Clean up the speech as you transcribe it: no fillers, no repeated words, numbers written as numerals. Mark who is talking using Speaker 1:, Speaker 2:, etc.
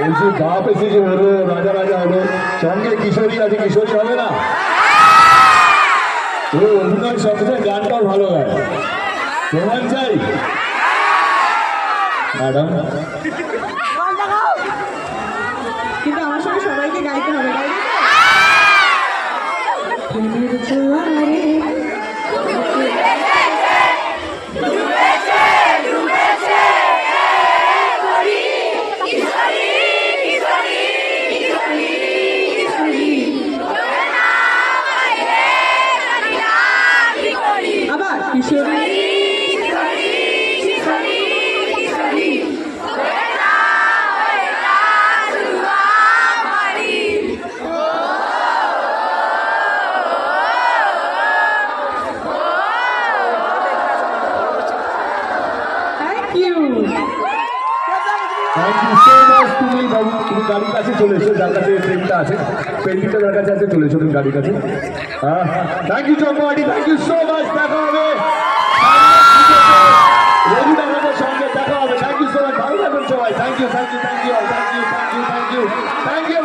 Speaker 1: বলছি বাপ এসেছে হলো, রাজা রাজা হলো, সঙ্গে কিশোরী আছে, কিশোরী হবে না? ও অভিনয় সবচেয়ে গানটাও ভালো গায়, প্রমাণ চাই ম্যাডাম।
Speaker 2: কিন্তু আমার সঙ্গে সবাইকে গাইতে হবে। আবার কিশোরী
Speaker 1: থ্যাংক ইউ সো মাচ। তুমি বাবু তুমি গাড়ির কাছে চলে এসো, যার কাছে পেনটা আছে, পেন্টিংটা যার কাছে আছে, চলে এসো তুমি গাড়ির কাছে। হ্যাঁ thank you Champahati, thank you so much. দেখা হবে রবি দাদাদের সঙ্গে, দেখা হবে। থ্যাংক ইউ সো মাচ, ভালো থাকবেন সবাই। Thank you thank you thank you thank you thank you thank you thank you.